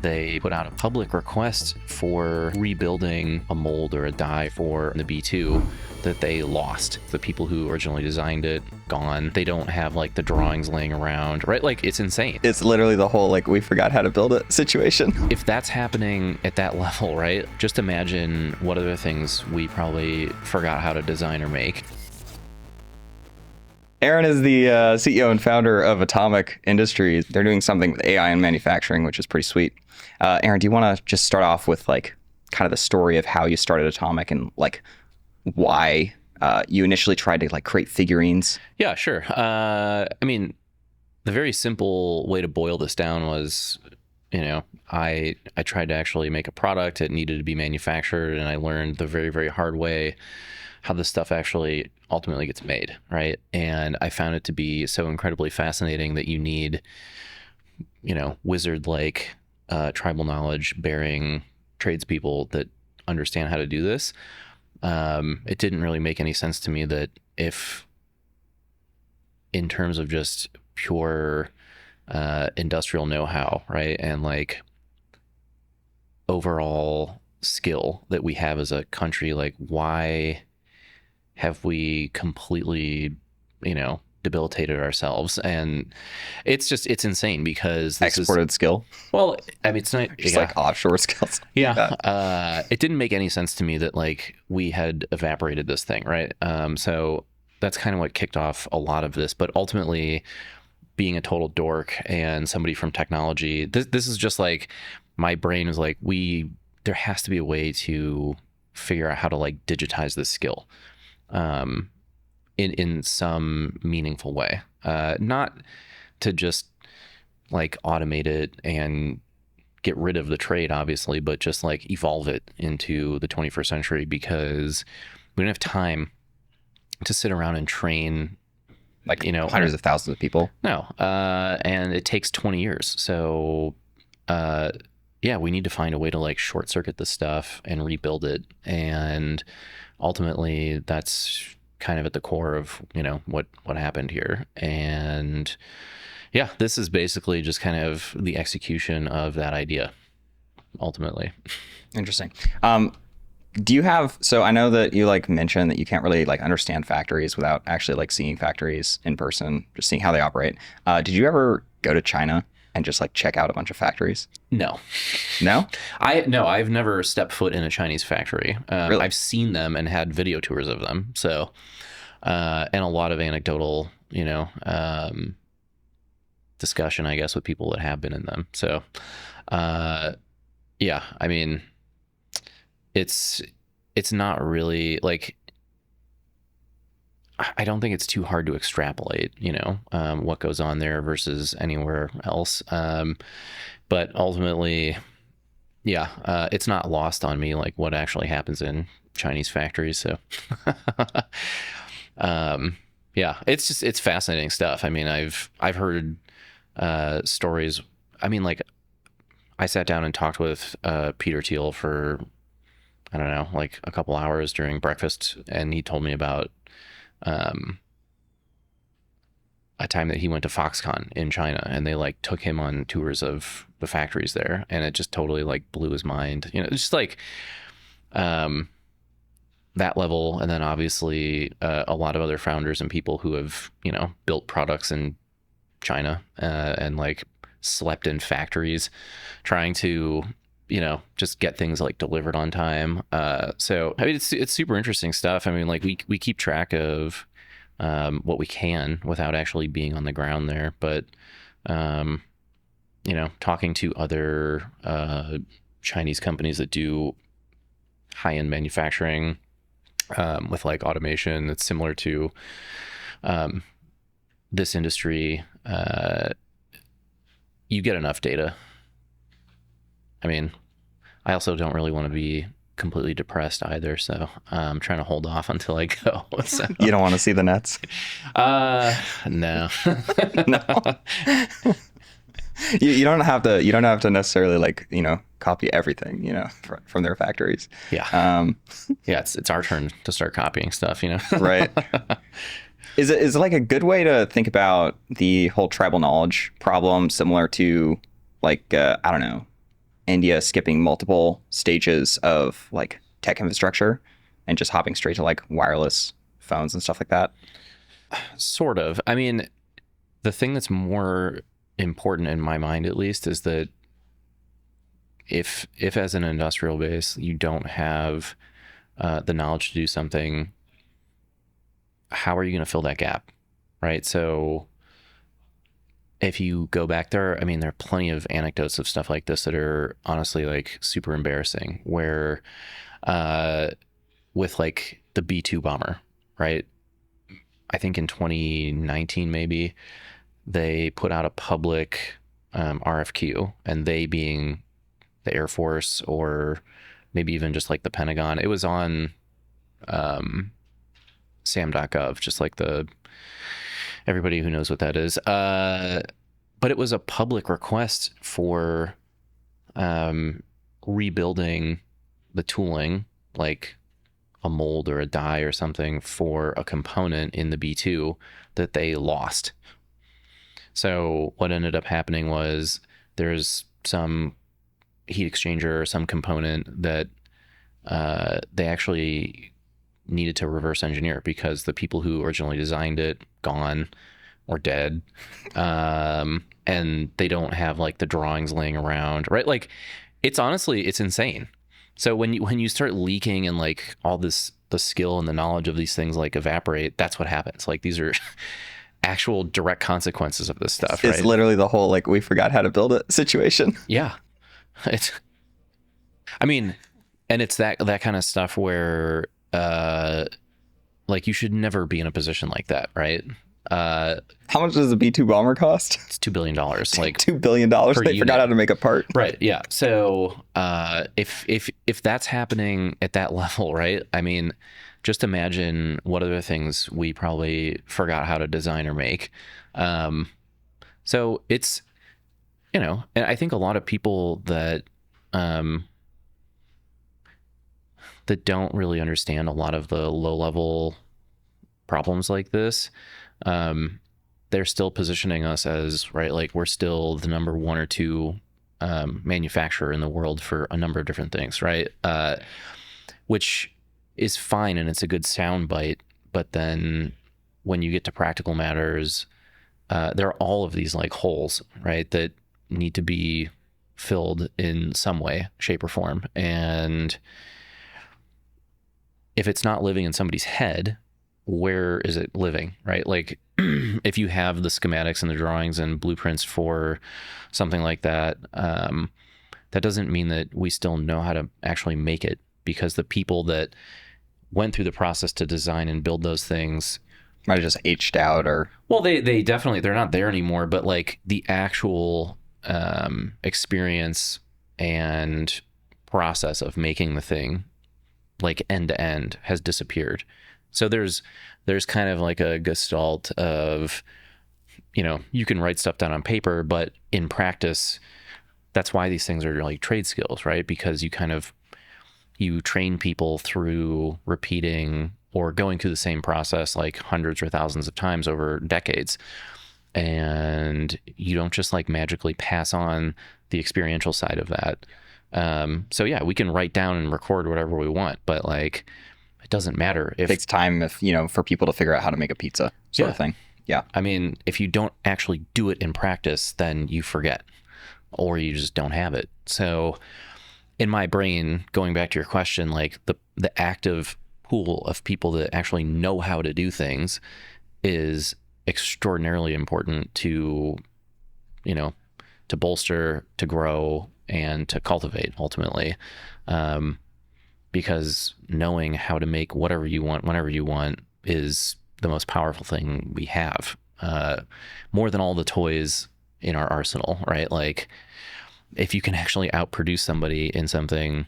They put out a public request for rebuilding a mold or a die for the B2 that they lost. The people who originally designed it, gone. They don't have like the drawings laying around, right? Like, it's insane. It's literally the whole like we forgot how to build it situation. If that's happening at that level, right? Just imagine what other things we probably forgot how to design or make. Aaron is the CEO and founder of Atomic Industries. They're doing something with AI in manufacturing, which is pretty sweet. Aaron, do you want to just start off with like kind of the story of how you started Atomic and like why you initially tried to like create figurines? Yeah, sure. I mean, the very simple way to boil this down was, I tried to actually make a product. It needed to be manufactured, and I learned the very, very hard way how this stuff actually ultimately gets made, right? And I found it to be so incredibly fascinating that you need, wizard-like tribal knowledge bearing tradespeople that understand how to do this. It didn't really make any sense to me that if, in terms of just pure industrial know-how, right, and like overall skill that we have as a country, like why have we completely, debilitated ourselves? And it's insane because this exported skill. Well, I mean, it's not just like offshore skills. Yeah. It didn't make any sense to me that like we had evaporated this thing, right? So that's kind of what kicked off a lot of this. But ultimately, being a total dork and somebody from technology, this is just like my brain was like, there has to be a way to figure out how to like digitize this skill in some meaningful way, not to just like automate it and get rid of the trade, obviously, but just like evolve it into the 21st century, because we don't have time to sit around and train like hundreds of thousands of people. No. And it takes 20 years. So yeah, we need to find a way to like short circuit this stuff and rebuild it. And ultimately that's kind of at the core of, what happened here. And yeah, this is basically just kind of the execution of that idea, ultimately. Interesting. Do you have, so I know that you like mentioned that you can't really like understand factories without actually like seeing factories in person, just seeing how they operate. Did you ever go to China and just like check out a bunch of factories? No. No? I've never stepped foot in a Chinese factory. Really? I've seen them and had video tours of them. So, and a lot of anecdotal, discussion, I guess, with people that have been in them. So, yeah, I mean, it's not really like, I don't think it's too hard to extrapolate, what goes on there versus anywhere else. But ultimately, yeah, it's not lost on me, like what actually happens in Chinese factories. So, yeah, it's fascinating stuff. I mean, I've heard, stories. I mean, like I sat down and talked with, Peter Thiel for, I don't know, like a couple hours during breakfast. And he told me about, a time that he went to Foxconn in China, and they like took him on tours of the factories there, and it just totally like blew his mind. It's just like that level. And then obviously a lot of other founders and people who have built products in China and like slept in factories trying to just get things like delivered on time. So I mean, it's super interesting stuff. I mean, like we keep track of what we can without actually being on the ground there. But, talking to other Chinese companies that do high-end manufacturing with like automation that's similar to this industry, you get enough data. I mean, I also don't really want to be completely depressed either, so I'm trying to hold off until I go. So. You don't want to see the nets? No. No. You don't have to necessarily like copy everything from their factories. Yeah. Yeah, it's our turn to start copying stuff. Right. Is it like a good way to think about the whole tribal knowledge problem, similar to like I don't know, India skipping multiple stages of like tech infrastructure and just hopping straight to like wireless phones and stuff like that? Sort of. I mean, the thing that's more important in my mind, at least, is that if as an industrial base you don't have the knowledge to do something, how are you going to fill that gap, right? So if you go back there, I mean, there are plenty of anecdotes of stuff like this that are honestly like super embarrassing, where with like the B-2 bomber, right? I think in 2019, maybe, they put out a public RFQ, and they being the Air Force, or maybe even just like the Pentagon. It was on sam.gov, just like everybody who knows what that is. But it was a public request for rebuilding the tooling, like a mold or a die or something, for a component in the B2 that they lost. So what ended up happening was there's some heat exchanger or some component that they actually needed to reverse engineer, because the people who originally designed it gone or dead, and they don't have like the drawings laying around, right? Like, it's honestly, it's insane. So when you start leaking and like all this, the skill and the knowledge of these things like evaporate, that's what happens. Like, these are actual direct consequences of this stuff. It's right? literally the whole like we forgot how to build it situation. Yeah. It's, I mean, and it's that kind of stuff where like, you should never be in a position like that, right? How much does a B-2 bomber cost? It's $2 billion. Like, $2 billion. They unit. forgot how to make a part. Right. Yeah. So if that's happening at that level, right? I mean, just imagine what other things we probably forgot how to design or make. So it's, and I think a lot of people that that don't really understand a lot of the low level problems like this, they're still positioning us as, right, like, we're still the number one or two manufacturer in the world for a number of different things, right? Which is fine, and it's a good soundbite. But then when you get to practical matters, there are all of these like holes, right, that need to be filled in some way, shape, or form. And if it's not living in somebody's head, where is it living, right? Like, if you have the schematics and the drawings and blueprints for something like that, that doesn't mean that we still know how to actually make it, because the people that went through the process to design and build those things might have just aged out, or well, they definitely, they're not there anymore. But like, the actual experience and process of making the thing, like end to end, has disappeared. So there's kind of like a gestalt of, you can write stuff down on paper, but in practice, that's why these things are like trade skills, right? Because you train people through repeating or going through the same process like hundreds or thousands of times over decades. And you don't just like magically pass on the experiential side of that. So yeah, we can write down and record whatever we want, but like, it doesn't matter if it takes time for people to figure out how to make a pizza sort of thing. Yeah. I mean, if you don't actually do it in practice, then you forget, or you just don't have it. So in my brain, going back to your question, like the active pool of people that actually know how to do things is extraordinarily important to bolster, to grow, and to cultivate ultimately. Because knowing how to make whatever you want, whenever you want, is the most powerful thing we have, more than all the toys in our arsenal, right? Like, if you can actually outproduce somebody in something,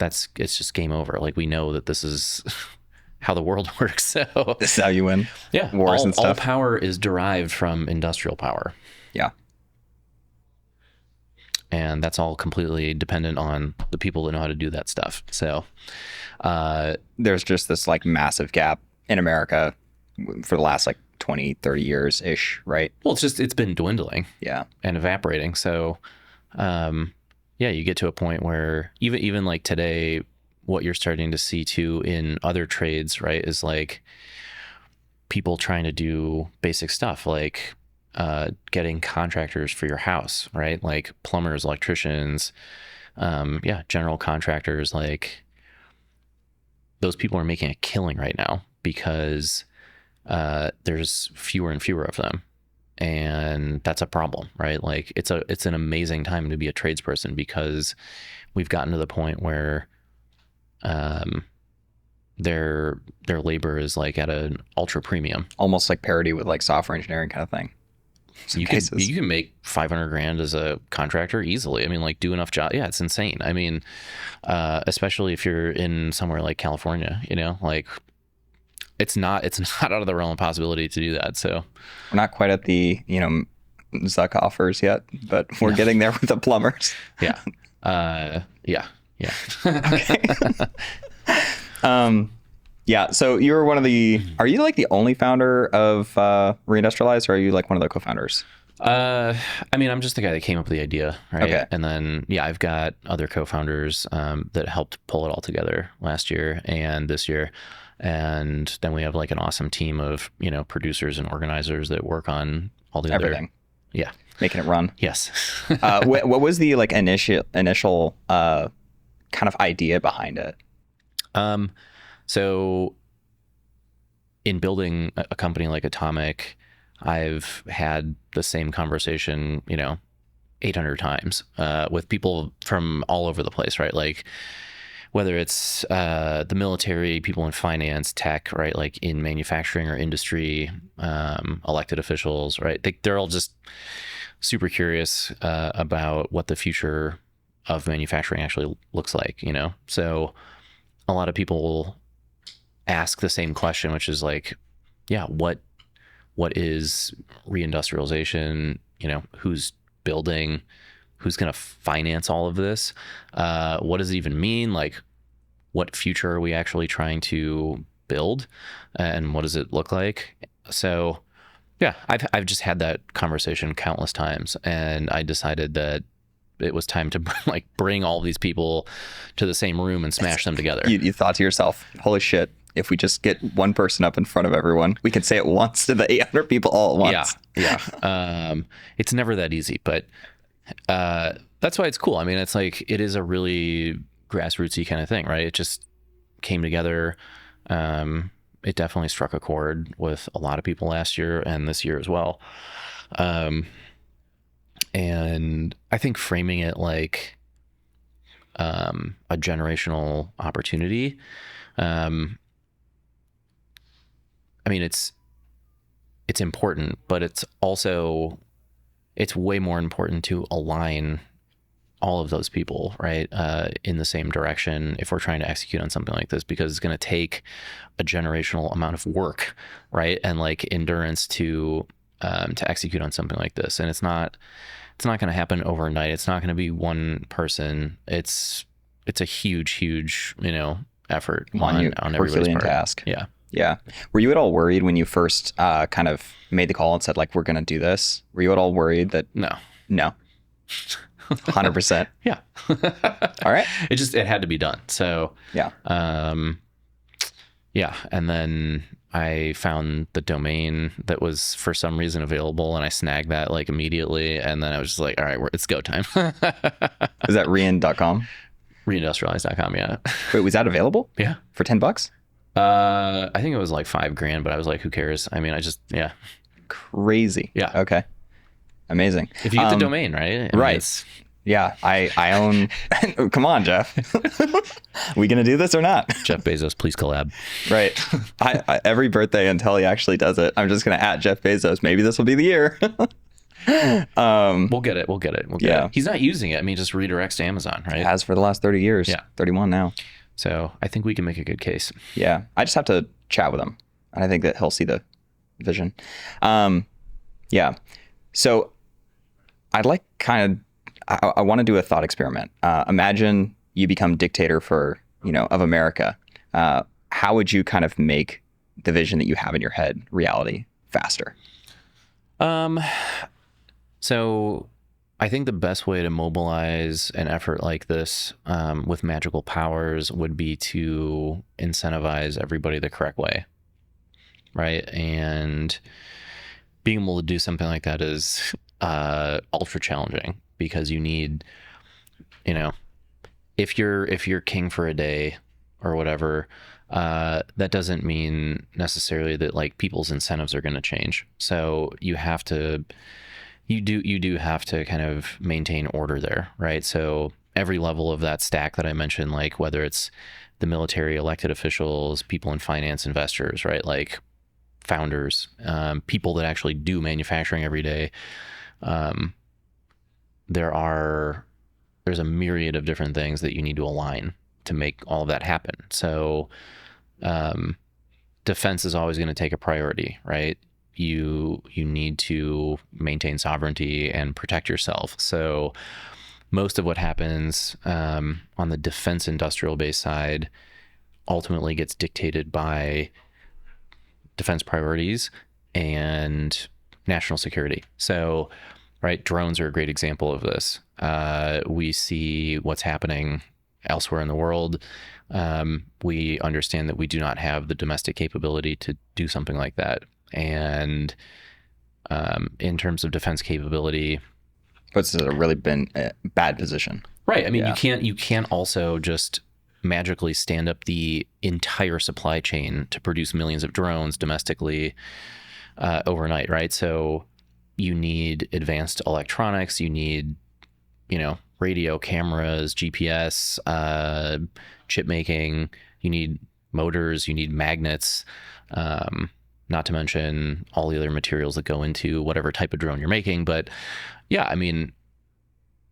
it's just game over. Like, we know that this is how the world works. So this is how you win. Yeah. Wars and stuff. All power is derived from industrial power. Yeah. And that's all completely dependent on the people that know how to do that stuff. So there's just this like massive gap in America for the last like 20, 30 years ish, right? Well, it's been dwindling. Yeah. And evaporating. So yeah, you get to a point where even like today, what you're starting to see too in other trades, right, is like people trying to do basic stuff like getting contractors for your house, right? Like plumbers, electricians, general contractors. Like those people are making a killing right now because there's fewer and fewer of them, and that's a problem, right? Like it's an amazing time to be a tradesperson because we've gotten to the point where their labor is like at an ultra premium. Almost like parity with like software engineering kind of thing. You can make 500 grand as a contractor easily. I mean, like do enough job. Yeah, it's insane. I mean, especially if you're in somewhere like California, like it's not out of the realm of possibility to do that. So we're not quite at the, Zuck offers yet, but we're getting there with the plumbers. Yeah. Yeah. Yeah. So you're one of the, are you like the only founder of Reindustrialize, or are you like one of the co-founders? I mean, I'm just the guy that came up with the idea, right? Okay. And then, I've got other co-founders that helped pull it all together last year and this year. And then we have like an awesome team of, producers and organizers that work on all the everything. Yeah. Making it run. Yes. What was the like initial kind of idea behind it? So in building a company like Atomic, I've had the same conversation, 800 times, with people from all over the place, right? Like whether it's, the military, people in finance, tech, right? Like in manufacturing or industry, elected officials, right? They're all just super curious, about what the future of manufacturing actually looks like, So a lot of people ask the same question, which is like, what is reindustrialization? Who's building? Who's going to finance all of this? What does it even mean? Like, what future are we actually trying to build, and what does it look like? So, I've just had that conversation countless times, and I decided that it was time to like bring all these people to the same room and smash them together. You thought to yourself, holy shit, if we just get one person up in front of everyone, we can say it once to the 800 people all at once. Yeah. It's never that easy, but that's why it's cool. I mean, it's like, it is a really grassrootsy kind of thing, right? It just came together. It definitely struck a chord with a lot of people last year and this year as well. And I think framing it like a generational opportunity, I mean, it's important, but it's way more important to align all of those people, right, in the same direction if we're trying to execute on something like this, because it's going to take a generational amount of work, right, and like endurance to execute on something like this. And it's not going to happen overnight. It's not going to be one person. It's a huge effort on everybody's part. Task. Yeah. Were you at all worried when you first kind of made the call and said like, we're going to do this? Were you at all worried that? No. 100%. Yeah. All right. It had to be done. So yeah. And then I found the domain that was for some reason available, and I snagged that like immediately. And then I was just like, all right, it's go time. Is that rein.com? Reindustrialize.com. Yeah. Wait, was that available? Yeah. For $10? I think it was like $5,000, but I was like, who cares? I mean, Crazy. Yeah. Okay. Amazing. If you get the domain, right? Right. Yeah. I own, come on, Jeff. We going to do this or not? Jeff Bezos, please collab. Right. I every birthday until he actually does it, I'm just going to @Jeff Bezos. Maybe this will be the year. We'll get it. We'll get it. He's not using it. I mean, just redirects to Amazon, right? It has for the last 30 years. Yeah. 31 now. So I think we can make a good case. Yeah. I just have to chat with him. And I think that he'll see the vision. Yeah. So I'd like I want to do a thought experiment. Imagine you become dictator of America. How would you kind of make the vision that you have in your head reality faster? So I think the best way to mobilize an effort like this with magical powers would be to incentivize everybody the correct way, right? And being able to do something like that is ultra challenging because you need, you know, if you're king for a day or whatever, that doesn't mean necessarily that like people's incentives are going to change. So you do have to kind of maintain order there, right? So every level of that stack that I mentioned, like whether it's the military, elected officials, people in finance, investors, right? Like founders, people that actually do manufacturing every day. Um, there's a myriad of different things that you need to align to make all of that happen. So um, defense is always going to take a priority, right? You need to maintain sovereignty and protect yourself. So most of what happens on the defense industrial base side ultimately gets dictated by defense priorities and national security. So, right, drones are a great example of this. We see what's happening elsewhere in the world. We understand that we do not have the domestic capability to do something like that. And in terms of defense capability, puts us in a really bad position. right? I mean, Yeah. you can't also just magically stand up the entire supply chain to produce millions of drones domestically overnight, right? So you need advanced electronics, you need, radio cameras, GPS, chip making, you need motors, you need magnets, not to mention all the other materials that go into whatever type of drone you're making. But yeah, I mean,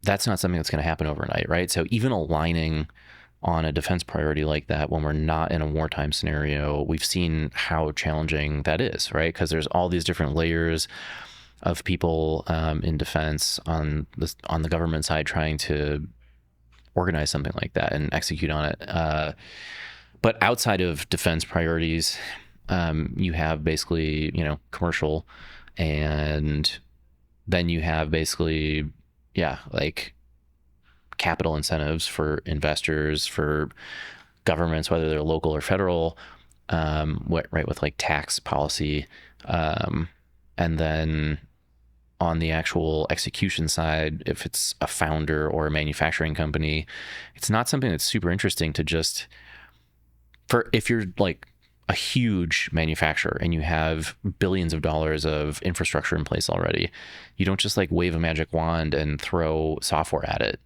that's not something that's going to happen overnight, right? So even aligning on a defense priority like that when we're not in a wartime scenario, we've seen how challenging that is, right? Because there's all these different layers of people in defense on the government side trying to organize something like that and execute on it. But outside of defense priorities, you have basically, commercial, and then you have basically, yeah, like capital incentives for investors, for governments, whether they're local or federal, right, with like tax policy. And then on the actual execution side, if it's a founder or a manufacturing company, it's not something that's super interesting to just, if you're like a huge manufacturer and you have billions of dollars of infrastructure in place already, you don't just like wave a magic wand and throw software at it,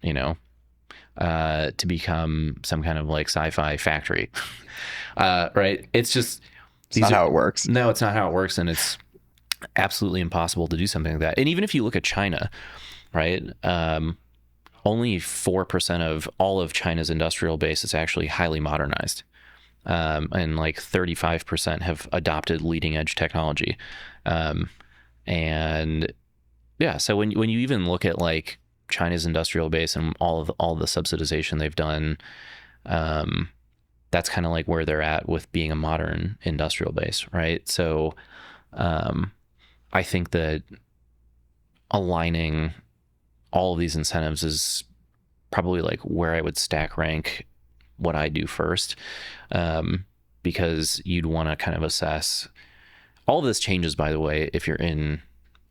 to become some kind of like sci-fi factory. Right? It's just, It's not how it works. No, it's not how it works. And it's absolutely impossible to do something like that. And even if you look at China, right? Only 4% of all of China's industrial base is actually highly modernized. And like 35% have adopted leading edge technology. And yeah, so when you even look at like China's industrial base and all the subsidization they've done, that's kind of like where they're at with being a modern industrial base, right? So I think that aligning all of these incentives is probably like where I would stack rank what I do first, because you'd want to kind of assess. All of this changes, by the way, if you're in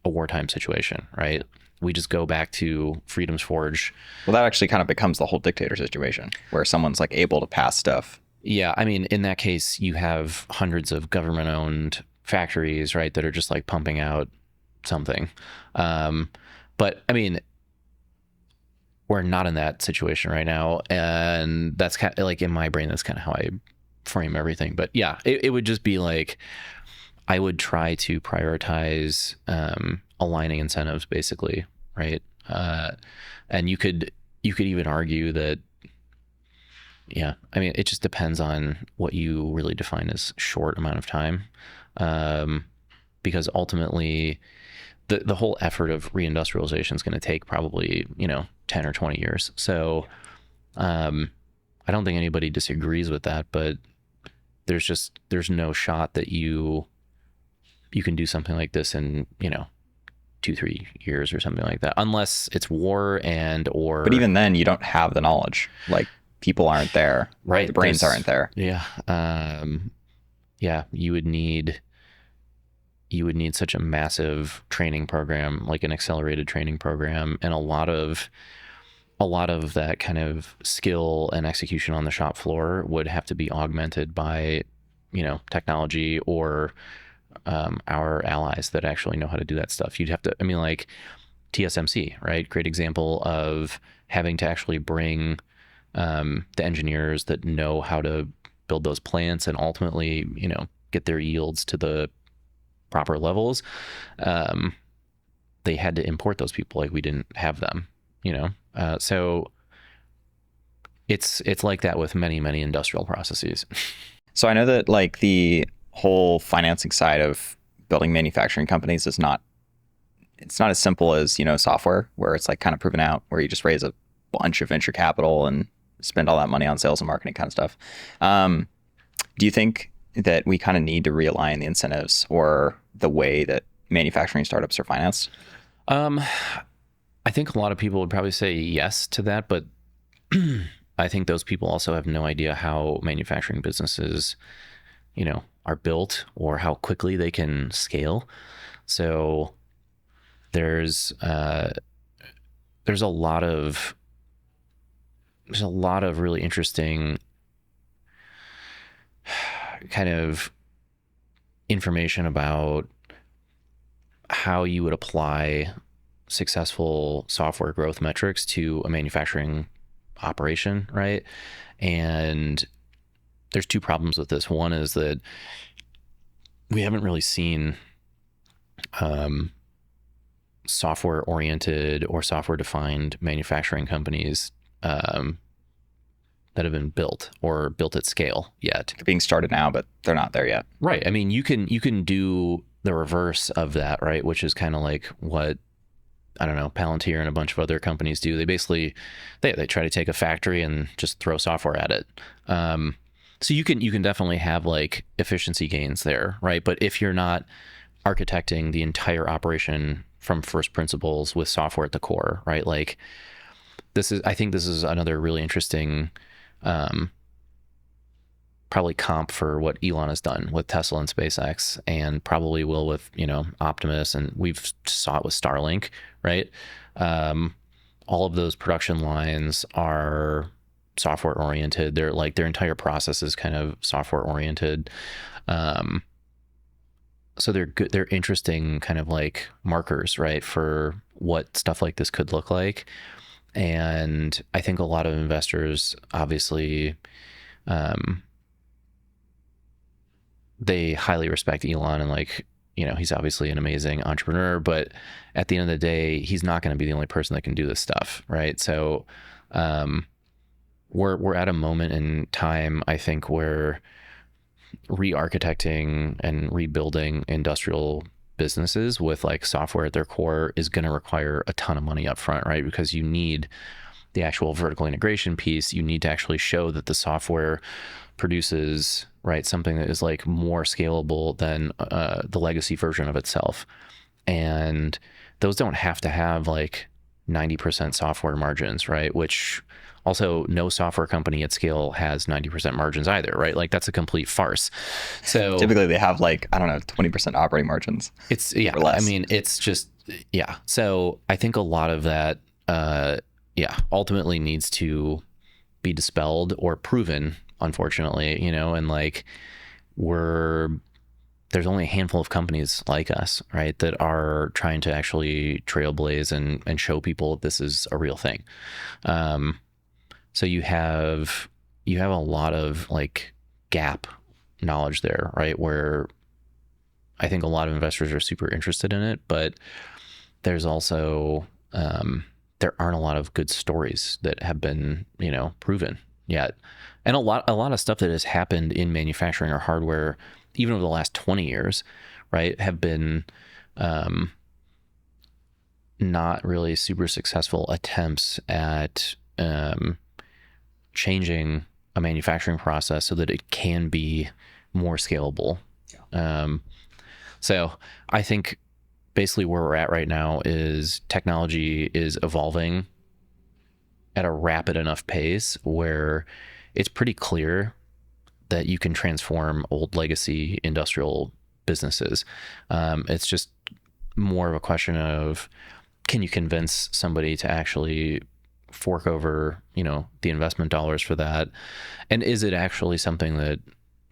a wartime situation, right? We just go back to Freedom's Forge. Well, that actually kind of becomes the whole dictator situation where someone's like able to pass stuff. Yeah, I mean, in that case, you have hundreds of government-owned factories, right, that are just like pumping out something. But I mean, we're not in that situation right now, and that's kind of like in my brain, that's kind of how I frame everything. But yeah, it would just be like I would try to prioritize aligning incentives, basically, right? And you could even argue that, yeah, I mean, it just depends on what you really define as short amount of time, because ultimately the whole effort of reindustrialization is going to take probably 10 or 20 years. So I don't think anybody disagrees with that, but there's no shot that you can do something like this in 2-3 years or something like that, unless it's war or But even then, you don't have the knowledge. Like, people aren't there. right, The brains aren't there. Yeah. Yeah, you would need such a massive training program, like an accelerated training program, and a lot of that kind of skill and execution on the shop floor would have to be augmented by, technology or our allies that actually know how to do that stuff. You'd have to, I mean, like TSMC, right? Great example of having to actually bring the engineers that know how to build those plants and ultimately, get their yields to the proper levels. They had to import those people, like we didn't have them, so it's like that with many, many industrial processes. So I know that like the whole financing side of building manufacturing companies it's not as simple as, software, where it's like kind of proven out, where you just raise a bunch of venture capital and spend all that money on sales and marketing kind of stuff. Do you think that we kind of need to realign the incentives or the way that manufacturing startups are financed? I think a lot of people would probably say yes to that, but I think those people also have no idea how manufacturing businesses, are built or how quickly they can scale. So there's a lot of really interesting kind of information about how you would apply successful software growth metrics to a manufacturing operation, right? And there's two problems with this. One is that we haven't really seen software-oriented or software-defined manufacturing companies that have been built or built at scale yet. They're being started now, but they're not there yet. Right. I mean, you can do the reverse of that, right? Which is kind of like what, I don't know, Palantir and a bunch of other companies do. They basically, they try to take a factory and just throw software at it. So you can definitely have like efficiency gains there, right? But if you're not architecting the entire operation from first principles with software at the core, right? Like I think this is another really interesting, probably comp for what Elon has done with Tesla and SpaceX, and probably will with, Optimus, and we've saw it with Starlink, right? All of those production lines are software oriented. They're like, their entire process is kind of software oriented. So they're good. They're interesting kind of like markers, right, for what stuff like this could look like. And I think a lot of investors, obviously, they highly respect Elon, and like, he's obviously an amazing entrepreneur, but at the end of the day, he's not going to be the only person that can do this stuff, right? So we're at a moment in time, I think, where re-architecting and rebuilding industrial businesses with like software at their core is going to require a ton of money up front, right? Because you need the actual vertical integration piece. You need to actually show that the software produces, right, something that is like more scalable than the legacy version of itself. And those don't have to have like 90% software margins, right? Which also, no software company at scale has 90% margins either, right? Like that's a complete farce. So typically they have like, I don't know, 20% operating margins. It's, yeah, or less. I mean, it's just, yeah. So I think a lot of that, ultimately needs to be dispelled or proven, unfortunately, and like there's only a handful of companies like us, right, that are trying to actually trailblaze and show people this is a real thing. So you have a lot of like gap knowledge there, right? Where I think a lot of investors are super interested in it, but there's also, there aren't a lot of good stories that have been, proven yet. And a lot of stuff that has happened in manufacturing or hardware, even over the last 20 years, right, have been, not really super successful attempts at, changing a manufacturing process so that it can be more scalable. Yeah. So I think basically where we're at right now is technology is evolving at a rapid enough pace where it's pretty clear that you can transform old legacy industrial businesses. It's just more of a question of, can you convince somebody to actually fork over, the investment dollars for that? And is it actually something that,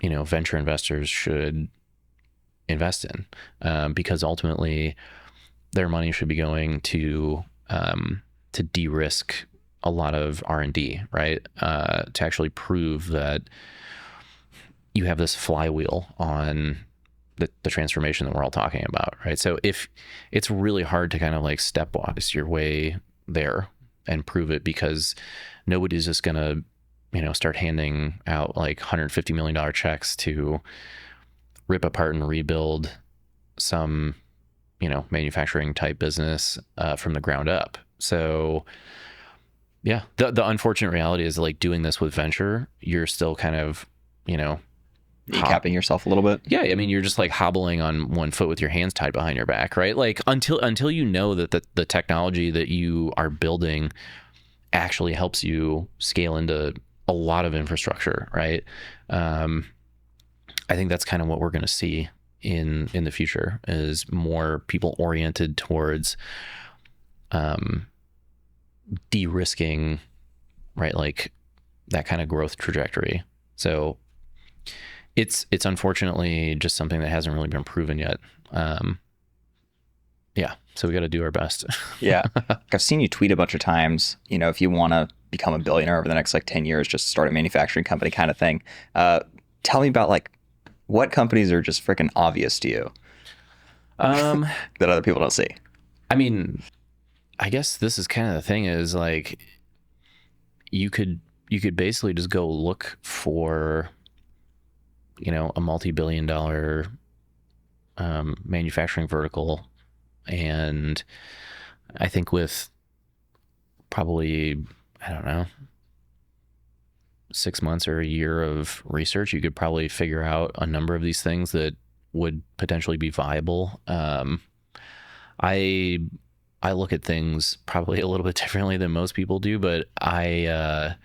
venture investors should invest in? Because ultimately their money should be going to de-risk a lot of R&D, right? To actually prove that you have this flywheel on the transformation that we're all talking about, right? So if it's really hard to kind of like stepwise your way there and prove it, because nobody's just gonna, start handing out like $150 million checks to rip apart and rebuild some, manufacturing type business from the ground up. So yeah, the unfortunate reality is like doing this with venture, you're still kind of, capping yourself a little bit. Yeah, I mean, you're just like hobbling on one foot with your hands tied behind your back, right? Like until you know that the technology that you are building actually helps you scale into a lot of infrastructure, right? I think that's kind of what we're going to see in the future, is more people oriented towards de-risking, right? Like that kind of growth trajectory. So it's unfortunately just something that hasn't really been proven yet. Yeah, so we got to do our best. Yeah, I've seen you tweet a bunch of times, if you want to become a billionaire over the next like 10 years, just start a manufacturing company kind of thing. Tell me about like what companies are just freaking obvious to you that other people don't see. I mean, I guess this is kind of the thing, is like you could basically just go look for, a multi-billion-dollar manufacturing vertical, and I think with probably, I don't know, 6 months or a year of research, you could probably figure out a number of these things that would potentially be viable. I look at things probably a little bit differently than most people do, but I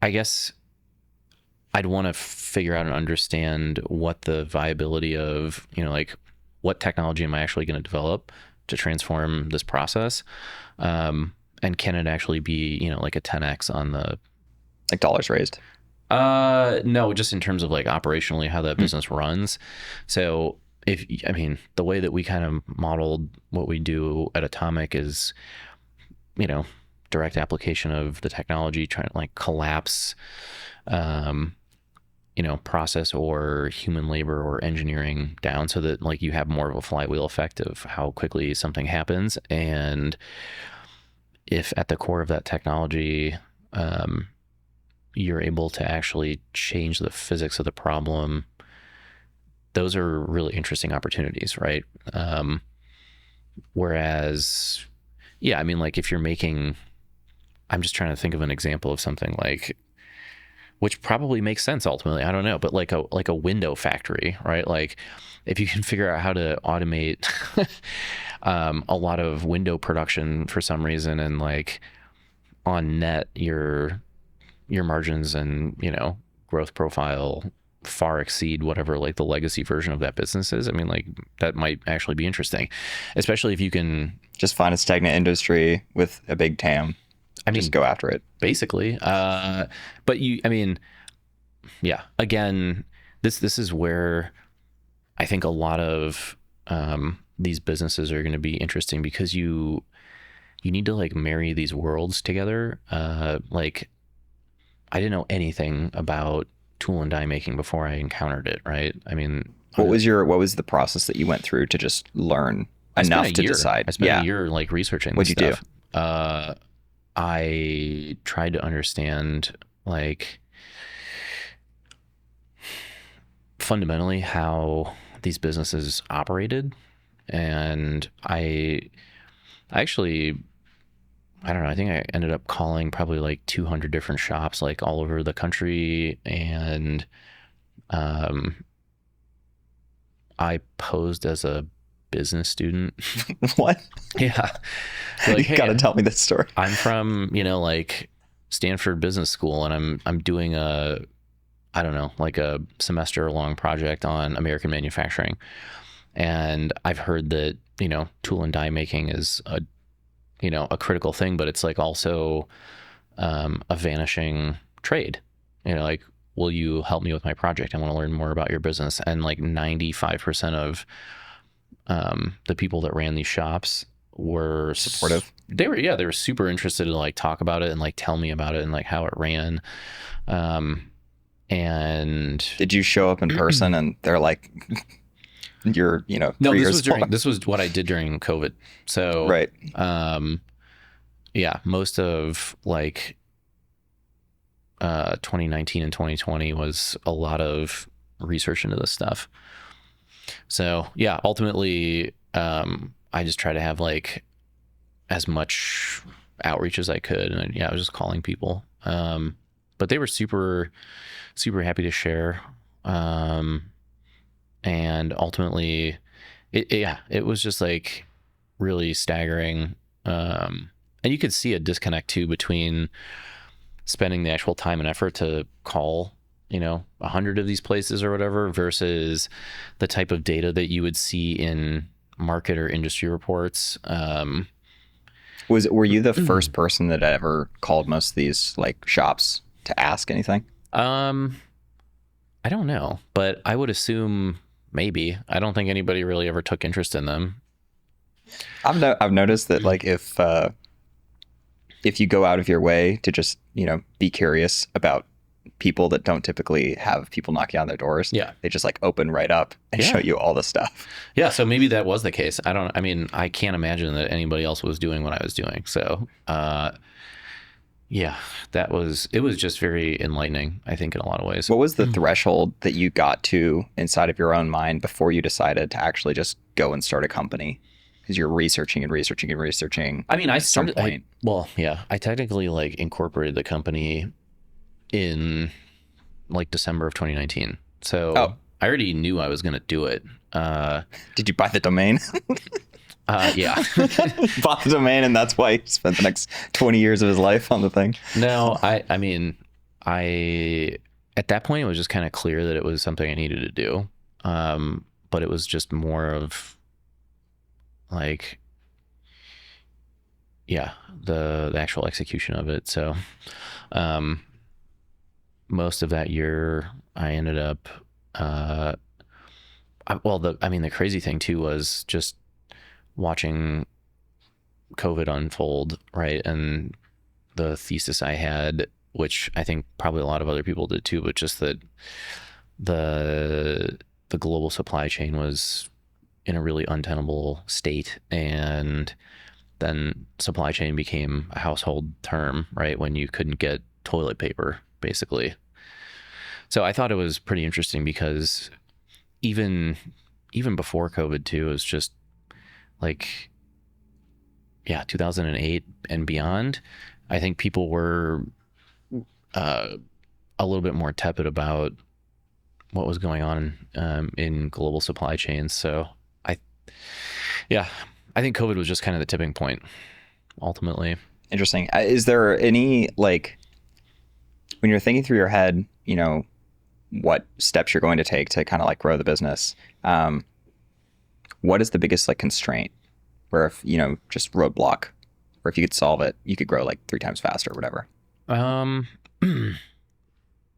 guess I'd want to figure out and understand what the viability of, like what technology am I actually going to develop to transform this process? And can it actually be, like a 10x on the like dollars raised? No, just in terms of like operationally how that business runs. So the way that we kind of modeled what we do at Atomic is, direct application of the technology, trying to like collapse, process or human labor or engineering down, so that like you have more of a flywheel effect of how quickly something happens. And if at the core of that technology, you're able to actually change the physics of the problem, those are really interesting opportunities, right? Whereas, yeah, I mean, like if you're making, I'm just trying to think of an example of something like, which probably makes sense ultimately, I don't know, but like a window factory, right? Like if you can figure out how to automate a lot of window production for some reason, and like on net your margins and growth profile far exceed whatever like the legacy version of that business is, I mean, like that might actually be interesting, especially if you can just find a stagnant industry with a big TAM. Just go after it, basically. But yeah, again, this is where I think a lot of these businesses are going to be interesting, because you need to like marry these worlds together. Like I didn't know anything about tool and die making before I encountered it, right? I mean, what was the process that you went through to just learn enough to decide? I spent a year like researching this What'd you stuff. Do? I tried to understand like fundamentally how these businesses operated, and I actually, I don't know, I think I ended up calling probably like 200 different shops like all over the country, and I posed as a business student. What? Yeah. Like, You hey, got to tell me this story. I'm from, like Stanford Business School, and I'm doing I don't know, like a semester long project on American manufacturing. And I've heard that, tool and die making is a critical thing, but it's like also a vanishing trade. Like, will you help me with my project? I want to learn more about your business. And like 95% of the people that ran these shops were Supportive. They were super interested to like talk about it and like tell me about it and like how it ran. And did you show up in person and they're like, you're, no, 3 years this was what I did during COVID. So, right. Yeah, most of like 2019 and 2020 was a lot of research into this stuff. So yeah, ultimately, I just try to have like as much outreach as I could, and I was just calling people. But they were super, super happy to share. And ultimately, it was just like really staggering. And you could see a disconnect too between spending the actual time and effort to call 100 of these places or whatever versus the type of data that you would see in market or industry reports. Were you the first person that ever called most of these like shops to ask anything? I don't know, but I would assume maybe. I don't think anybody really ever took interest in them. I've noticed that like if you go out of your way to just be curious about people that don't typically have people knocking on their doors, they just like open right up and show you all the stuff. Yeah, so maybe that was the case. I can't imagine that anybody else was doing what I was doing. So yeah, it was just very enlightening, I think, in a lot of ways. What was the threshold that you got to inside of your own mind before you decided to actually just go and start a company? Because you're researching and researching and researching. I mean, I started, at some point. I technically like incorporated the company in like December of 2019. So I already knew I was going to do it. Did you buy the domain? Yeah. Bought the domain, and that's why he spent the next 20 years of his life on the thing. No, I mean, at that point, it was just kind of clear that it was something I needed to do. But it was just more of like, yeah, the actual execution of it. So, most of that year I ended up, the crazy thing too was just watching COVID unfold, right? And the thesis I had, which I think probably a lot of other people did too, but just that the global supply chain was in a really untenable state, and then supply chain became a household term, right? When you couldn't get toilet paper, basically. So I thought it was pretty interesting because even before COVID too, it was just like, 2008 and beyond, I think people were a little bit more tepid about what was going on in global supply chains. So I think COVID was just kind of the tipping point, ultimately. Interesting. Is there any, like, when you're thinking through your head, what steps you're going to take to kind of like grow the business, what is the biggest like constraint where if, just roadblock, or if you could solve it, you could grow like 3 times faster or whatever?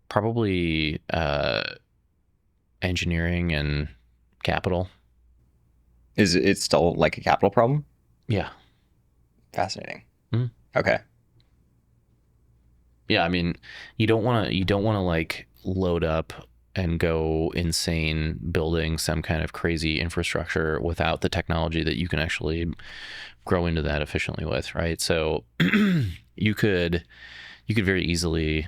Probably engineering and capital. Is it still like a capital problem? Yeah. Fascinating. Mm-hmm. Okay. Yeah, I mean, you don't want to like load up and go insane building some kind of crazy infrastructure without the technology that you can actually grow into that efficiently with, right? So you could very easily,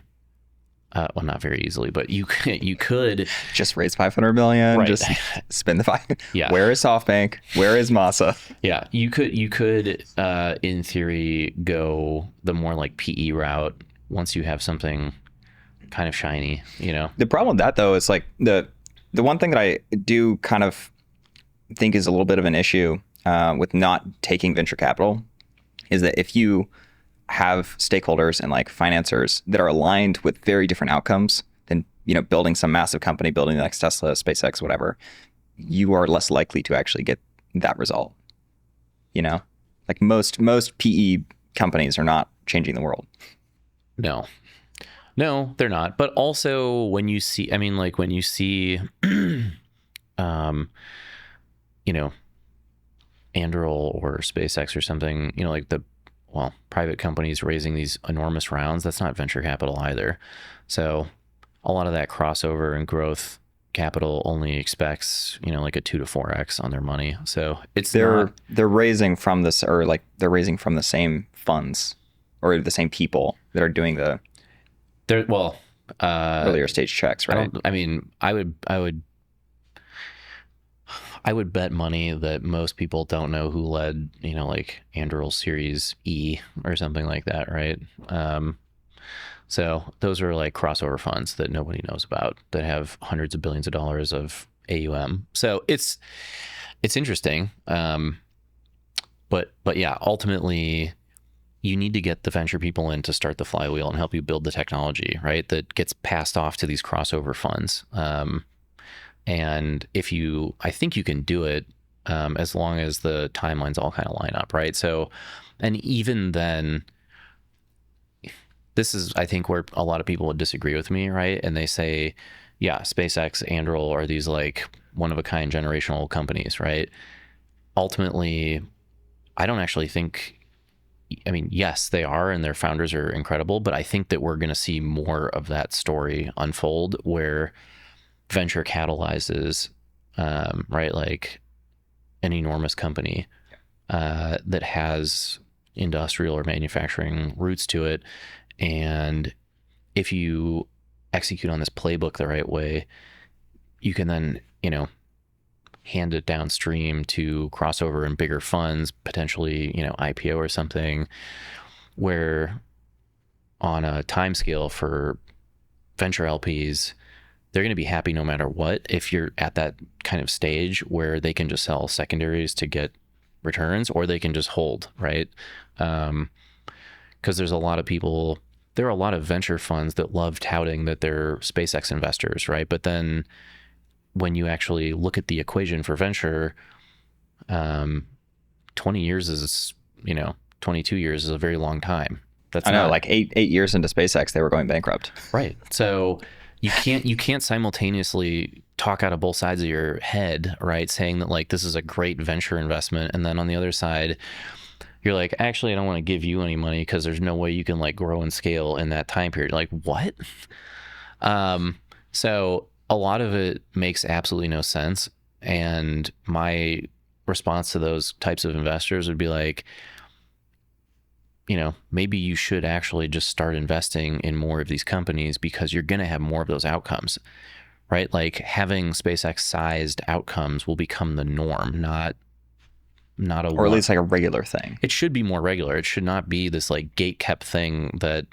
well, not very easily, but you could just raise 500 million, right. Just spend the 5. Yeah. Where is SoftBank? Where is Masa? Yeah, you could in theory go the more like PE route once you have something kind of shiny, The problem with that though is like the one thing that I do kind of think is a little bit of an issue with not taking venture capital is that if you have stakeholders and like financiers that are aligned with very different outcomes than, you know, building some massive company, building the next Tesla, SpaceX, whatever, you are less likely to actually get that result. You know, like most PE companies are not changing the world. No, they're not. But also when you see, I mean, like when you see, you know, Anduril or SpaceX or something, you know, like private companies raising these enormous rounds, that's not venture capital either. So a lot of that crossover and growth capital only expects, you know, like a 2 to 4x on their money. So they're raising from this, or like they're raising from the same funds or the same people that are doing the earlier stage checks, right? I would bet money that most people don't know who led, you know, like Anduril Series E or something like that, right? So those are like crossover funds that nobody knows about that have hundreds of billions of dollars of AUM. So it's interesting. But yeah, ultimately you need to get the venture people in to start the flywheel and help you build the technology, right? That gets passed off to these crossover funds. And I think you can do it as long as the timelines all kind of line up, right? So, and even then, this is, I think, where a lot of people would disagree with me, right? And they say, yeah, SpaceX, Anduril are these like one-of-a-kind generational companies, right? Ultimately, I don't actually think, I mean, yes, they are, and their founders are incredible, but I think that we're going to see more of that story unfold where venture catalyzes, right? Like an enormous company that has industrial or manufacturing roots to it. And if you execute on this playbook the right way, you can then, you know, hand it downstream to crossover and bigger funds, potentially, you know, IPO or something, where on a time scale for venture LPs, they're going to be happy no matter what if you're at that kind of stage where they can just sell secondaries to get returns, or they can just hold, right? Because there are a lot of venture funds that love touting that they're SpaceX investors, right? But then when you actually look at the equation for venture, 20 years is, you know, 22 years is a very long time. Like eight years into SpaceX, they were going bankrupt. Right. So you can't simultaneously talk out of both sides of your head, right? Saying that like this is a great venture investment, and then on the other side, you're like, actually, I don't want to give you any money because there's no way you can like grow and scale in that time period. Like what? So a lot of it makes absolutely no sense. And my response to those types of investors would be like, you know, maybe you should actually just start investing in more of these companies because you're going to have more of those outcomes, right? Like having SpaceX sized outcomes will become the norm, not or at least like a regular thing. It should be more regular. It should not be this like gate kept thing that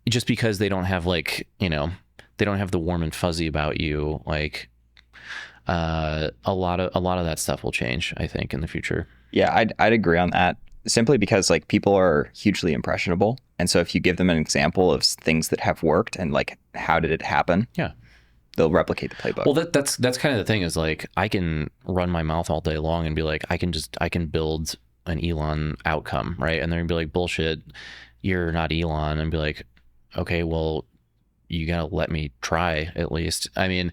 just because they don't have like, you know, they don't have the warm and fuzzy about you. Like a lot of that stuff will change, I think, in the future. Yeah, I'd agree on that. Simply because like people are hugely impressionable. And so if you give them an example of things that have worked and like, how did it happen? Yeah. They'll replicate the playbook. Well, that's kind of the thing is like, I can run my mouth all day long and be like, I can build an Elon outcome, right? And they're gonna be like, bullshit, you're not Elon. And be like, okay, well, you gotta let me try at least. I mean,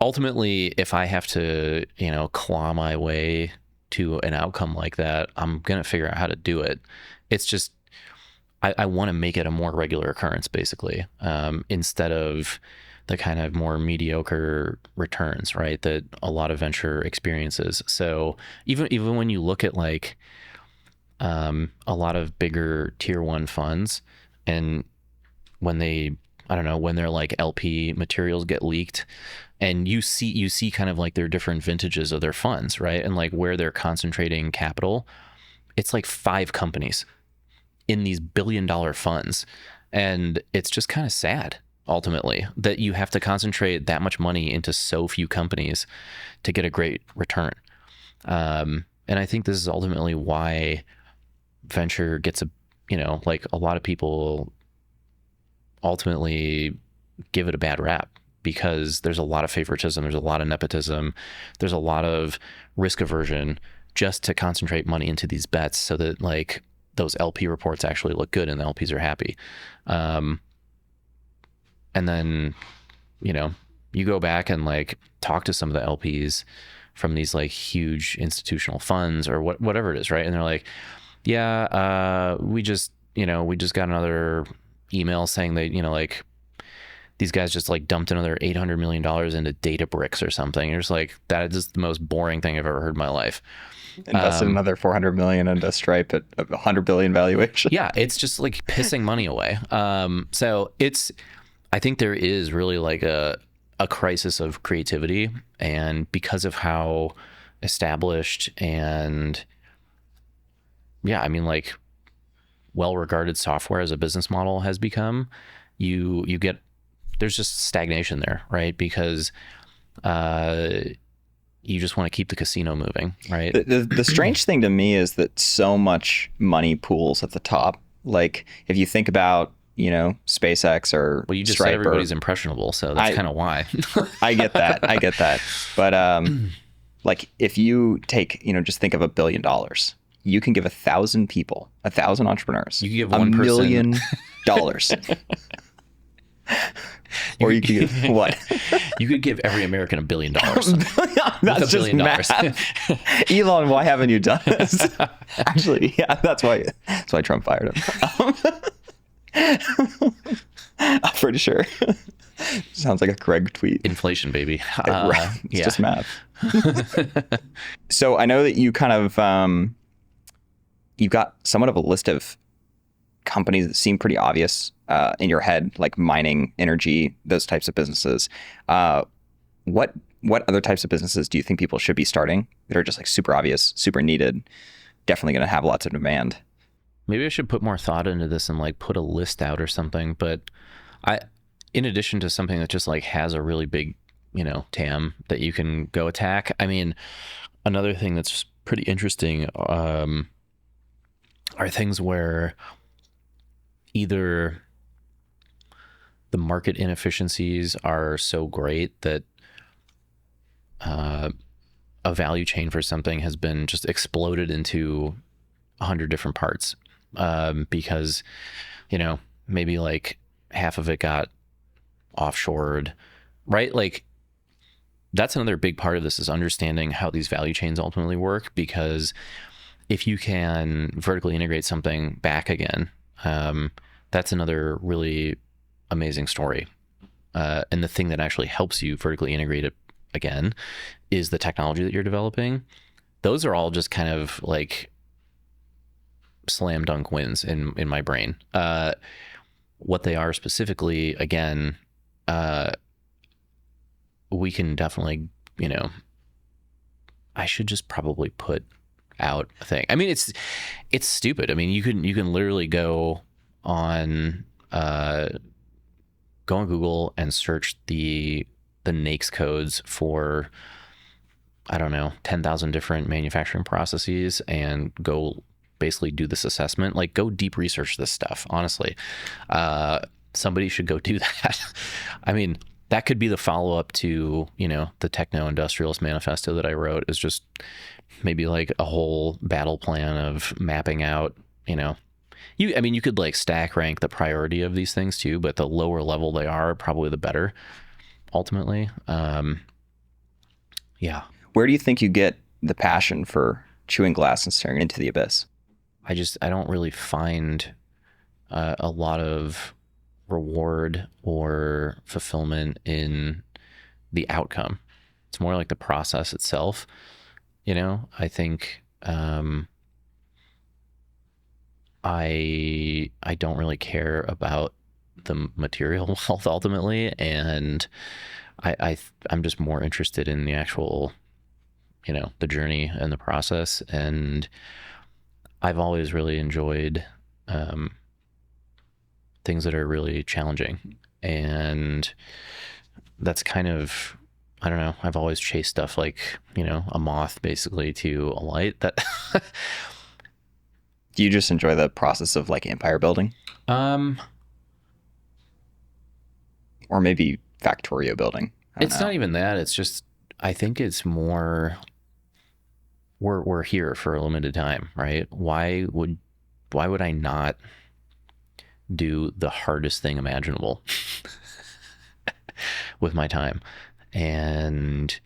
ultimately, if I have to, you know, claw my way to an outcome like that, I'm going to figure out how to do it. It's just, I want to make it a more regular occurrence, basically, instead of the kind of more mediocre returns, right, that a lot of venture experiences. So even when you look at like a lot of bigger tier one funds, and when their like LP materials get leaked, and you see kind of like their different vintages of their funds, right? And like where they're concentrating capital, it's like 5 companies in these $1 billion funds. And it's just kind of sad. ultimately, that you have to concentrate that much money into so few companies to get a great return. And I think this is ultimately why venture gets like a lot of people ultimately give it a bad rap, because there's a lot of favoritism, there's a lot of nepotism, there's a lot of risk aversion just to concentrate money into these bets so that like those LP reports actually look good and the LPs are happy. And then, you go back and like talk to some of the LPs from these like huge institutional funds or whatever it is, right? And they're like, yeah, we just got another email saying that, like these guys just like dumped another $800 million into Databricks or something. You're just like, that is the most boring thing I've ever heard in my life. Invested another 400 million into Stripe at a 100 billion valuation. Yeah, it's just like pissing money away. So I think there is really like a crisis of creativity, and because of how established and like well-regarded software as a business model has become, you get, there's just stagnation there, right? Because you just want to keep the casino moving, right? The strange thing to me is that so much money pools at the top. Like if you think about, SpaceX or well, you just Stripe, said everybody's impressionable, so that's kind of why. I get that. But like if you take, just think of $1 billion, you can give 1,000 people, 1,000 entrepreneurs, you can give one $1 million. Or you could give what? You could give every American $1 billion. That's just math. Elon, why haven't you done this? Actually, yeah, that's why Trump fired him. I'm pretty sure. Sounds like a Craig tweet. Inflation, baby. It's just math. So I know that you kind of you've got somewhat of a list of companies that seem pretty obvious in your head, like mining, energy, those types of businesses. What other types of businesses do you think people should be starting that are just like super obvious, super needed, definitely going to have lots of demand? Maybe I should put more thought into this and like put a list out or something. But in addition to something that just like has a really big, TAM that you can go attack. I mean, another thing that's pretty interesting are things where either the market inefficiencies are so great that a value chain for something has been just exploded into 100 different parts, because maybe like half of it got offshored, right? Like that's another big part of this, is understanding how these value chains ultimately work, because if you can vertically integrate something back again, that's another really amazing story. And the thing that actually helps you vertically integrate it again is the technology that you're developing. Those are all just kind of like slam dunk wins in my brain. What they are specifically, again, we can definitely, I should just probably put out a thing. I mean, it's stupid. I mean, you can literally go on Google and search the NAICS codes for, I don't know, 10,000 different manufacturing processes, and go basically do this assessment. Like, go deep research this stuff. Honestly, somebody should go do that. I mean, that could be the follow-up to, the Techno-Industrialist Manifesto that I wrote, is just maybe like a whole battle plan of mapping out, you could like stack rank the priority of these things too, but the lower level they are, probably the better ultimately. Yeah. Where do you think you get the passion for chewing glass and staring into the abyss? I don't really find a lot of reward or fulfillment in the outcome. It's more like the process itself. I think I don't really care about the material wealth ultimately, and I'm just more interested in the actual, the journey and the process. And I've always really enjoyed things that are really challenging And that's kind of, I don't know, I've always chased stuff like, a moth basically to a light. That Do you just enjoy the process of like empire building, um or maybe factorio building? I don't it's know. not even that. It's just, I think it's more, we're here for a limited time, right? Why would I not do the hardest thing imaginable with my time? And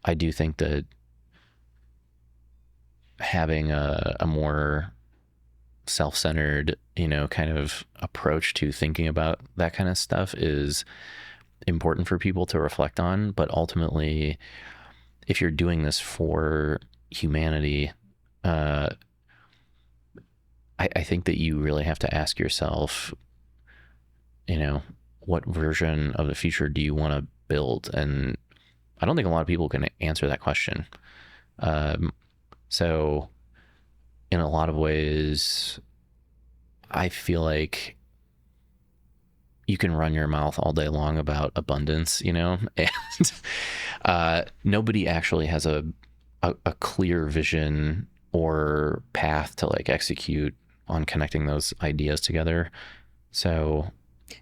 I do think that having a more self-centered, kind of approach to thinking about that kind of stuff is important for people to reflect on. But ultimately, if you're doing this for humanity, uh, I think that you really have to ask yourself, what version of the future do you want to build? And I don't think a lot of people can answer that question. Um, so, in a lot of ways, I feel like you can run your mouth all day long about abundance, and nobody actually has a clear vision or path to like execute on connecting those ideas together. So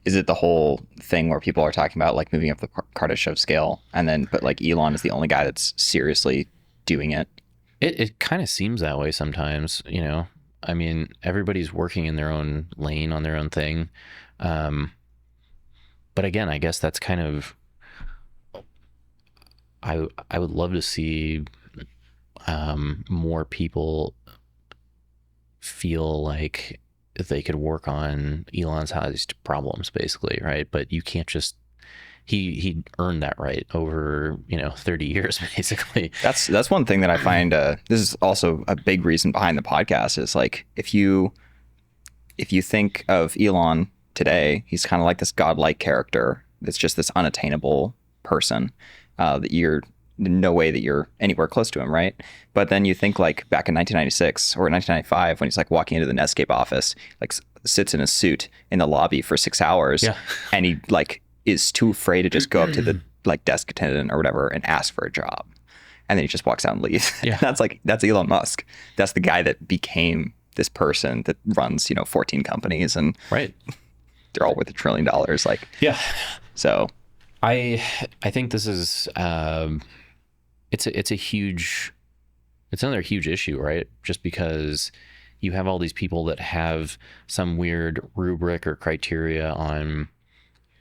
Is it the whole thing where people are talking about like moving up the Kardashev scale, and then but like Elon is the only guy that's seriously doing it? it kind of seems that way sometimes, I mean, everybody's working in their own lane on their own thing. Um, but again, I guess that's kind of, I would love to see more people feel like they could work on Elon's highest problems, basically, right? But you can't just, he earned that right over 30 years basically. That's one thing that I find. This is also a big reason behind the podcast is like if you think of Elon today, he's kind of like this godlike character that's just this unattainable person that you're no way that you're anywhere close to him, right? But then you think like back in 1996 or 1995 when he's like walking into the Netscape office, like sits in a suit in the lobby for 6 hours, Yeah. and he like is too afraid to just go up to the like desk attendant or whatever and ask for a job, and then he just walks out and leaves. Yeah. That's Elon Musk. That's the guy that became this person that runs 14 companies, and Right. they're all worth $1 trillion. Like, Yeah. so I think this is it's a huge, it's another huge issue, right? Just because you have all these people that have some weird rubric or criteria on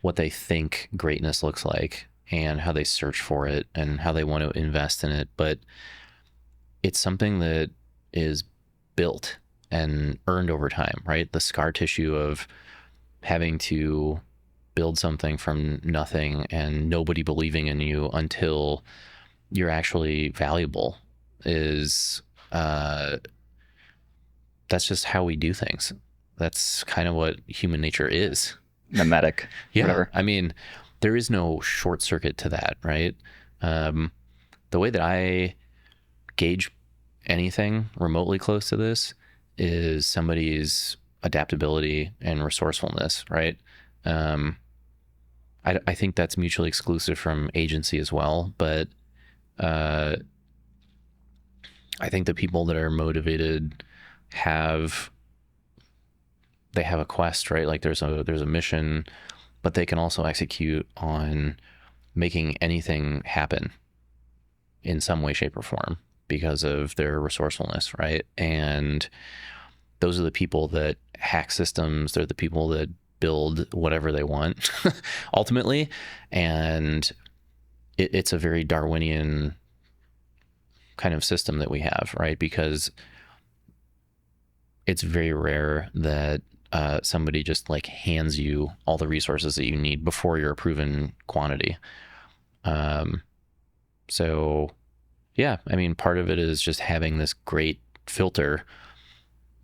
what they think greatness looks like and how they search for it and how they want to invest in it, but it's something that is built and earned over time, right? The scar tissue of having to build something from nothing and nobody believing in you until you're actually valuable is that's just how we do things. That's kind of what human nature is. mimetic, whatever. I mean, there is no short circuit to that, right? The way that I gauge anything remotely close to this is somebody's adaptability and resourcefulness, right? I think that's mutually exclusive from agency as well, but I think the people that are motivated they have a quest, right? Like there's a mission, but they can also execute on making anything happen in some way, shape, or form because of their resourcefulness, right? And those are the people that hack systems. They're the people that build whatever they want ultimately. And it's a very Darwinian kind of system that we have, right? Because it's very rare that somebody just like hands you all the resources that you need before you're a proven quantity. So yeah, I mean, part of it is just having this great filter,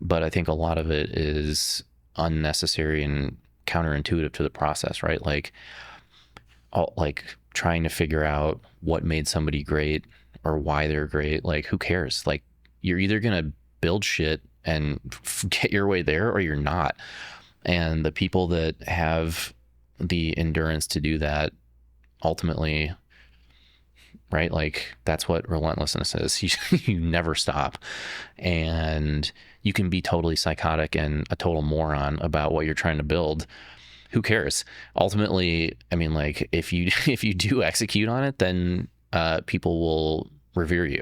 but I think a lot of it is unnecessary and counterintuitive to the process, right? Like trying to figure out what made somebody great or why they're great. Like, who cares? Like, you're either going to build shit and get your way there or you're not. And the people that have the endurance to do that ultimately, right? Like that's what relentlessness is. You never stop. And you can be totally psychotic and a total moron about what you're trying to build. Who cares? Ultimately, I mean, like if you if you do execute on it, then people will revere you.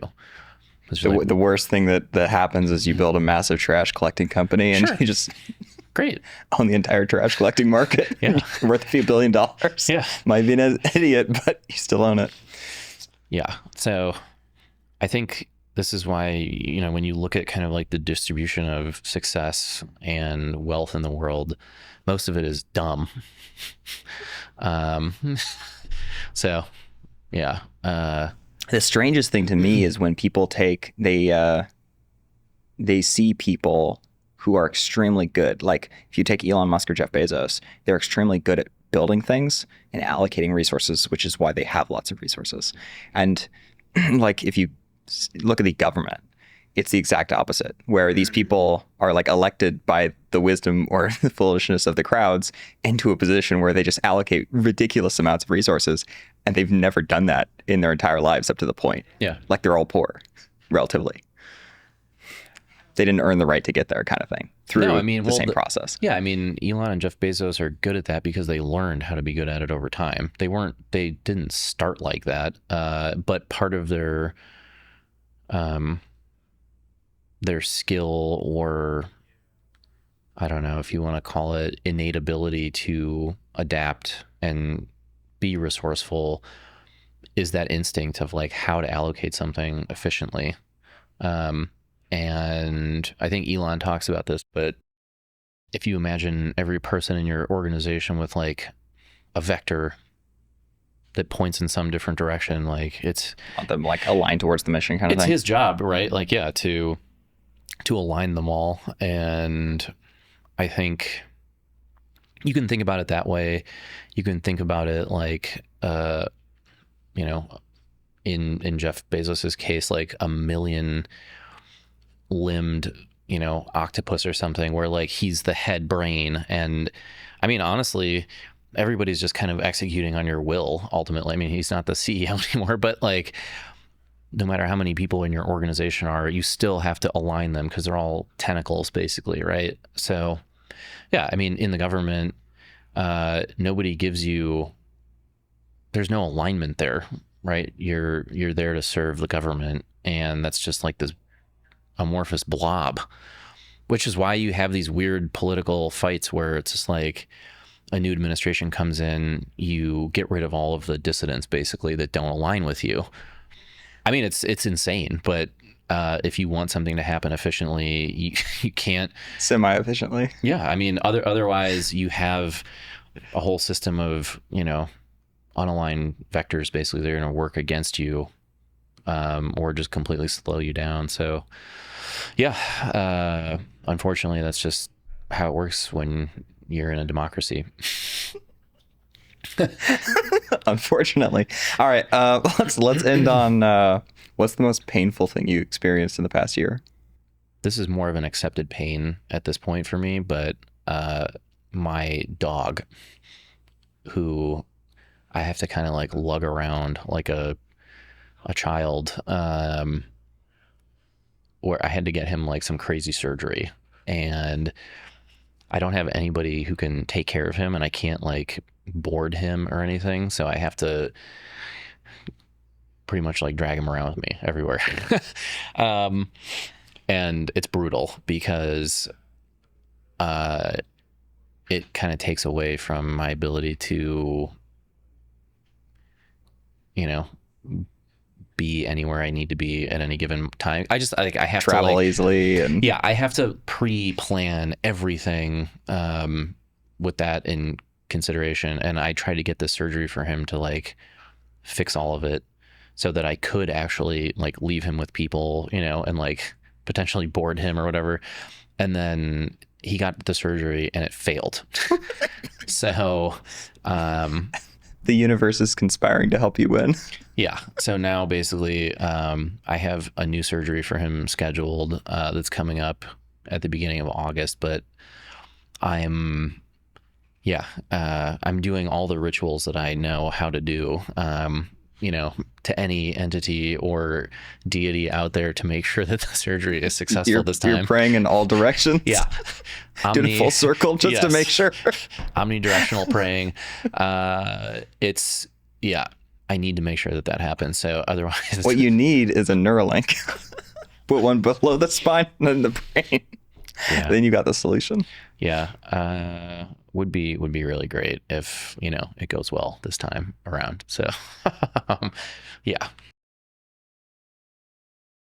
The worst thing that happens is you build a massive trash collecting company and Sure. you just Great. own the entire trash collecting market. Yeah. Worth a few $1 billion. Yeah. Might be an idiot, but you still own it. Yeah. So I think this is why, you know, when you look at kind of like the distribution of success and wealth in the world, most of it is dumb. um, so, yeah. The strangest thing to me is when people they see people who are extremely good. Like if you take Elon Musk or Jeff Bezos, they're extremely good at building things and allocating resources, which is why they have lots of resources. And like if you look at the government, it's the exact opposite, where these people are like elected by the wisdom or the foolishness of the crowds into a position where they just allocate ridiculous amounts of resources, and they've never done that in their entire lives up to the point. Yeah. Like they're all poor, relatively. They didn't earn the right to get there, kind of thing, through the same process. Yeah, I mean, Elon and Jeff Bezos are good at that because they learned how to be good at it over time. They didn't start like that, but part of their skill, or I don't know if you want to call it innate ability to adapt and be resourceful, is that instinct of like how to allocate something efficiently. And I think Elon talks about this, but if you imagine every person in your organization with like a vector that points in some different direction, like it's Want them like aligned towards the mission, kind of it's thing. his job, right? Like, yeah, to align them all. And I think you can think about it that way. You can think about it like, you know, in Jeff Bezos's case, like a million limbed, you know, octopus or something, where like he's the head brain. And I mean, honestly, everybody's just kind of executing on your will ultimately. I mean, he's not the CEO anymore, but like no matter how many people in your organization are, you still have to align them because they're all tentacles basically, right? So yeah, I mean, in the government, nobody gives you, there's no alignment there, right? You're there to serve the government, and that's just like this amorphous blob, which is why you have these weird political fights where it's just like a new administration comes in, you get rid of all of the dissidents basically that don't align with you. I mean, it's insane, but if you want something to happen efficiently, you can't. Semi-efficiently. Yeah, I mean, otherwise you have a whole system of, you know, unaligned vectors basically. They're going to work against you, or just completely slow you down. So yeah, unfortunately, that's just how it works when you're in a democracy. Unfortunately. All right. Let's end on what's the most painful thing you experienced in the past year? This is more of an accepted pain at this point for me, but my dog, who I have to kind of like lug around like a child, where I had to get him like some crazy surgery, and I don't have anybody who can take care of him, and I can't like board him or anything, so I have to pretty much like drag him around with me everywhere. And it's brutal because it kind of takes away from my ability to, you know, be anywhere I need to be at any given time. I just like I have travel to like, easily, and yeah, I have to pre-plan everything with that in consideration, and I tried to get this surgery for him to like fix all of it so that I could actually like leave him with people, you know, and like potentially board him or whatever. And then he got the surgery and it failed. So the universe is conspiring to help you win. yeah. So now basically I have a new surgery for him scheduled that's coming up at the beginning of August, but I'm I'm doing all the rituals that I know how to do, to any entity or deity out there to make sure that the surgery is successful this time. You're praying in all directions. Yeah. Doing a full circle just to make sure. Omnidirectional praying. I need to make sure that happens. So otherwise, what you need is a Neuralink. Put one below the spine and then the brain. Yeah. Then you got the solution. Yeah. Would be really great if, it goes well this time around. So, yeah.